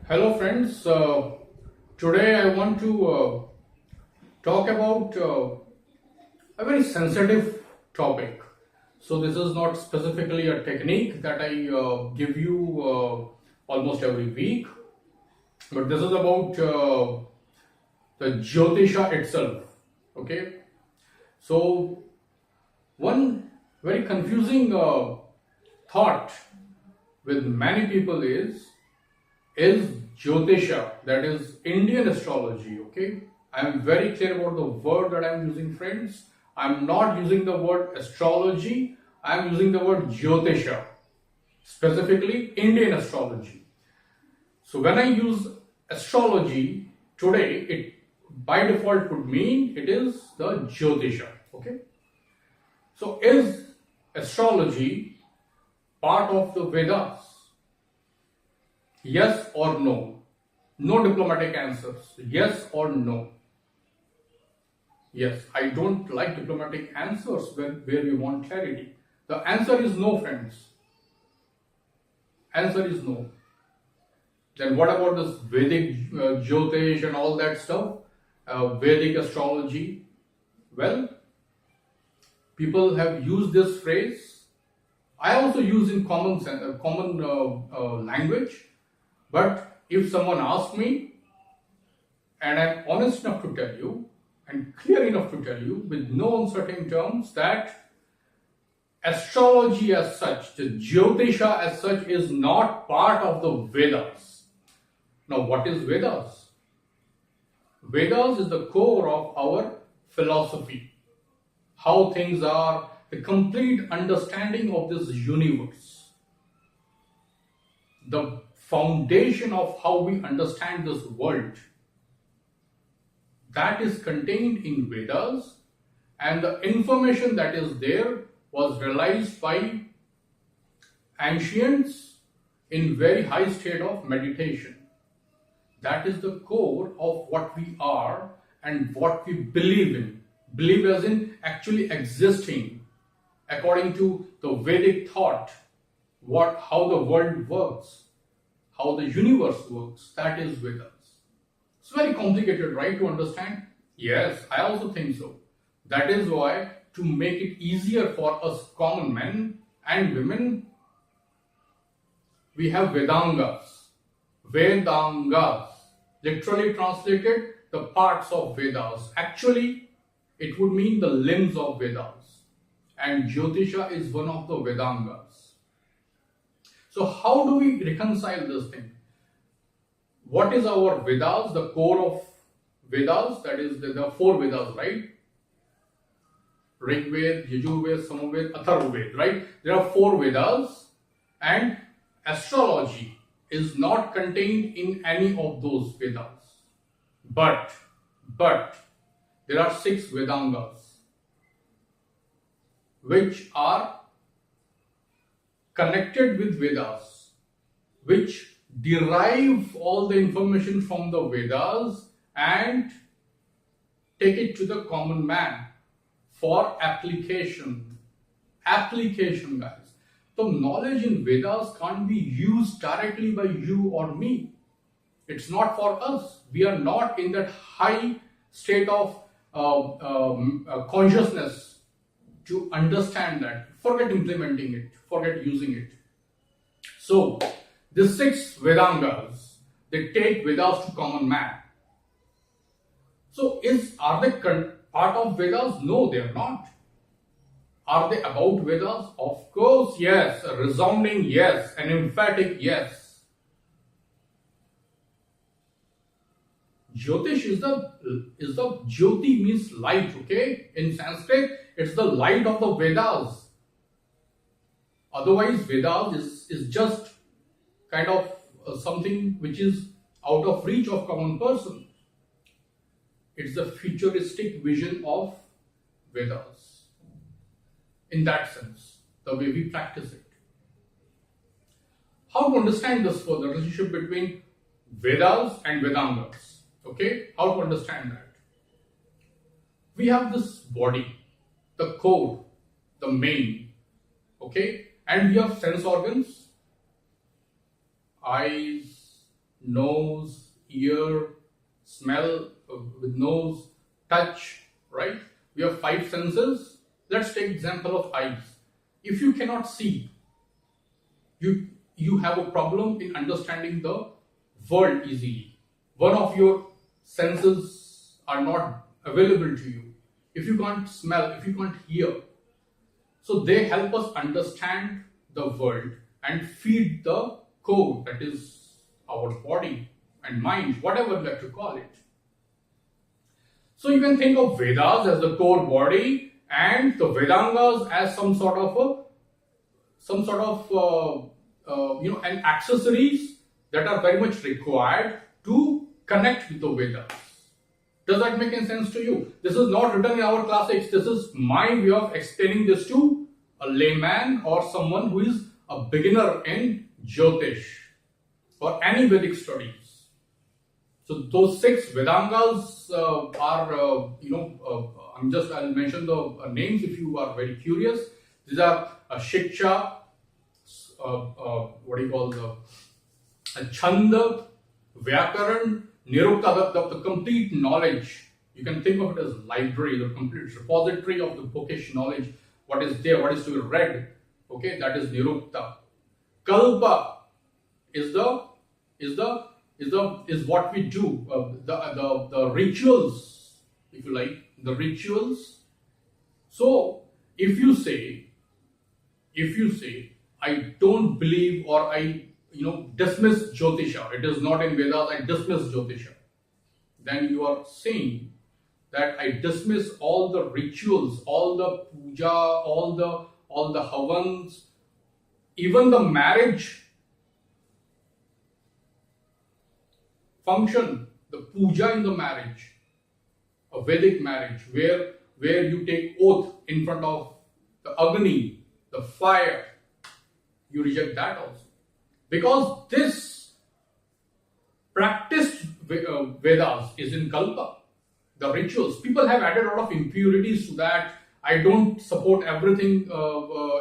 Hello friends, today I want to talk about a very sensitive topic. So this is not specifically a technique that I give you almost every week, but this is about the Jyotisha itself. Okay, so one very confusing thought with many people is Jyotisha, that is Indian astrology. Okay, I am very clear about the word that I am using, friends. I am not using the word astrology, I am using the word Jyotisha, specifically Indian astrology. So when I use astrology today, it by default would mean it is the Jyotisha. Okay, so is astrology part of the Vedas? Yes or no? No diplomatic answers. Yes or no? Yes, I don't like diplomatic answers where we want clarity. The answer is no, friends. Answer is no. Then what about this Vedic Jyotish and all that stuff? Vedic astrology? Well, people have used this phrase. I also use in common language. But if someone asks me, and I'm honest enough to tell you, and clear enough to tell you, with no uncertain terms, that astrology as such, the Jyotisha as such, is not part of the Vedas. Now, what is Vedas? Vedas is the core of our philosophy, how things are, the complete understanding of this universe, the foundation of how we understand this world. That is contained in Vedas, and the information that is there was realized by ancients in very high state of meditation. That is the core of what we are and what we believe in. Believe as in actually existing according to the Vedic thought, how the world works, how the universe works. That is Vedas. It's very complicated, right, to understand? Yes, I also think so. That is why, to make it easier for us common men and women, we have Vedangas. Vedangas, literally translated, the parts of Vedas. Actually, it would mean the limbs of Vedas. And Jyotisha is one of the Vedangas. So how do we reconcile this thing? What is our Vedas, the core of Vedas? That is, there are four Vedas, right? Rig Veda, Yajur Veda, Samaveda, Atharva Veda, right? There are four Vedas, and astrology is not contained in any of those Vedas. But there are six Vedangas, which are connected with Vedas, which derive all the information from the Vedas and take it to the common man for application. Application, guys. The knowledge in Vedas can't be used directly by you or me. It's not for us. We are not in that high state of consciousness to understand that. Forget implementing it. Forget using it. So, the six Vedangas, they take Vedas to common man. So, are they part of Vedas? No, they are not. Are they about Vedas? Of course, yes. A resounding yes. An emphatic yes. Jyotish is the Jyoti means light, okay? In Sanskrit, it's the light of the Vedas. Otherwise, Vedas is just kind of something which is out of reach of common person. It's the futuristic vision of Vedas. In that sense, the way we practice it. How to understand this for the relationship between Vedas and Vedangas? Okay, how to understand that? We have this body, the core, the main, okay, and we have sense organs, eyes, nose, ear, smell with nose, touch, right? We have five senses. Let's take example of eyes. If you cannot see, you have a problem in understanding the world easily. One of your senses are not available to you. If you can't smell, if you can't hear, so they help us understand the world and feed the core, that is our body and mind, whatever you like to call it. So you can think of Vedas as the core body and the Vedangas as some sort of and accessories that are very much required to connect with the Vedas. Does that make any sense to you? This is not written in our classics. This is my way of explaining this to a layman or someone who is a beginner in Jyotish or any Vedic studies. So those six Vedangas are, I'll mention the names if you are very curious. These are Shiksha, Chanda, Vyakaran, Nirukta, the complete knowledge. You can think of it as library, the complete repository of the bookish knowledge. What is there, what is to be read. Okay, that is Nirukta. Kalpa is what we do. The rituals, if you like, the rituals. So if you say, I don't believe or I dismiss Jyotisha, it is not in Vedas, I dismiss Jyotisha, then you are saying that I dismiss all the rituals, all the puja, all the havans, even the marriage function, the puja in the marriage, a Vedic marriage, where you take oath in front of the Agni, the fire, you reject that also. Because this practiced Vedas is in Kalpa, the rituals. People have added a lot of impurities to that. I don't support everything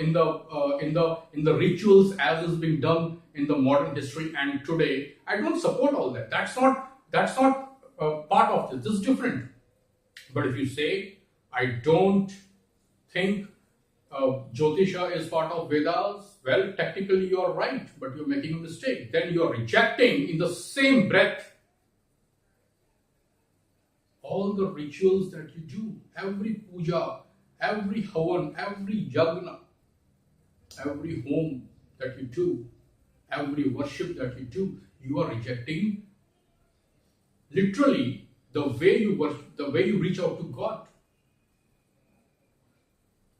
in the rituals as is being done in the modern history and today. I don't support all that. That's not part of this. This is different. But if you say I don't think Jyotisha is part of Vedas, well, technically you are right, but you're making a mistake. Then you are rejecting in the same breath all the rituals that you do, every puja, every havan, every yagna, every home that you do, every worship that you do, you are rejecting literally the way you worship, the way you reach out to God.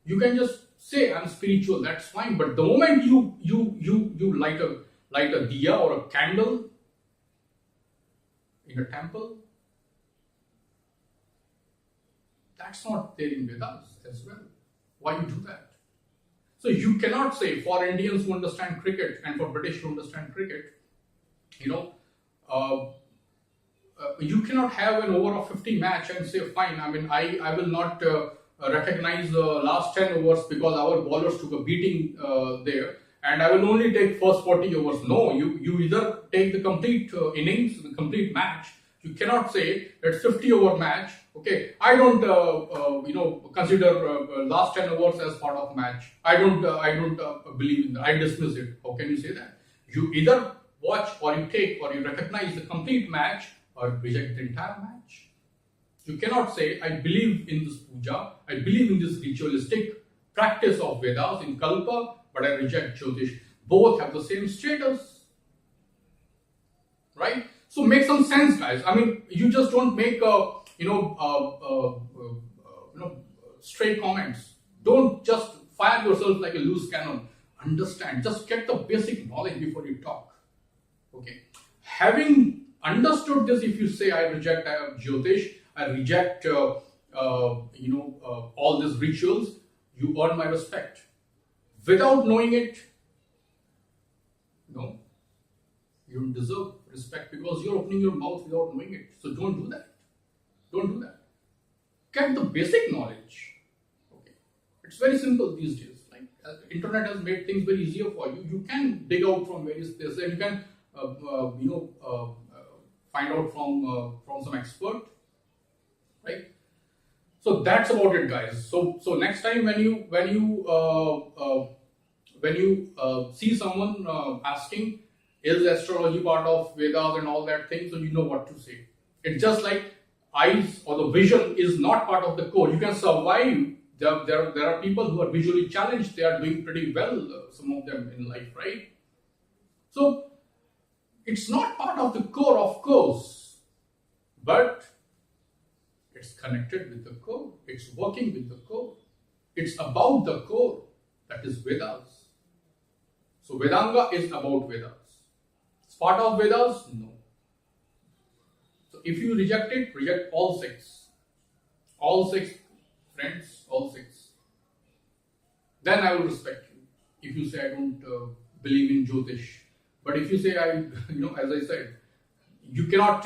You can just say I'm spiritual, that's fine, but the moment you light a diya or a candle in a temple, that's not there in Vedas as well. Why you do that? So you cannot say for Indians who understand cricket and for British who understand cricket, you cannot have an over of 50 match and say fine, I will not recognize the last 10 overs because our bowlers took a beating there and I will only take first 40 overs. No, you either take the complete innings, the complete match. You cannot say it's 50 over match. Okay, I don't consider last 10 overs as part of match. I don't believe in that. I dismiss it. How can you say that? You either watch or you take or you recognize the complete match or reject the entire match. You cannot say I believe in this puja, I believe in this ritualistic practice of Vedas in Kalpa, but I reject Jyotish. Both have the same status, right? So make some sense, guys. You just don't make stray comments. Don't just fire yourself like a loose cannon. Understand. Just get the basic knowledge before you talk. Okay. Having understood this, if you say I reject Jyotish, I reject all these rituals, you earn my respect. Without knowing it, no, you don't deserve respect because you're opening your mouth without knowing it. So don't do that. Don't do that. Get the basic knowledge. Okay, it's very simple these days. Like internet has made things very easier for you. You can dig out from various places and you can find out from some expert, right? So that's about it, guys. So next time when you see someone asking, is astrology part of Vedas and all that thing, so you know what to say. It's just like eyes or the vision is not part of the core. You can survive. There are people who are visually challenged. They are doing pretty well, some of them in life, right? So it's not part of the core, of course, but it's connected with the core. It's working with the core. It's about the core. That is Vedas. So Vedanga is about Vedas. It's part of Vedas? No. So if you reject it, reject all six. All six, friends, all six. Then I will respect you. If you say I don't believe in Jyotish. But if you say as I said, you cannot,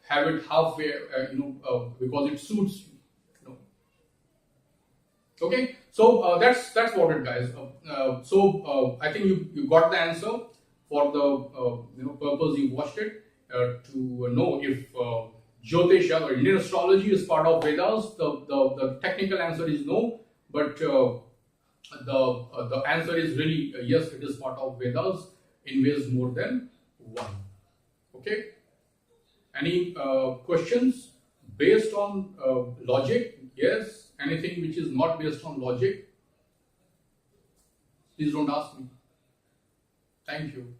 have it halfway, because it suits you. Okay, so that's what it, guys. I think you got the answer for the purpose you watched it, to know if Jyotisha or Indian astrology is part of Vedas. The technical answer is no, but the answer is really yes, it is part of Vedas in ways more than one. Okay. Any questions based on logic? Yes. Anything which is not based on logic, please don't ask me. Thank you.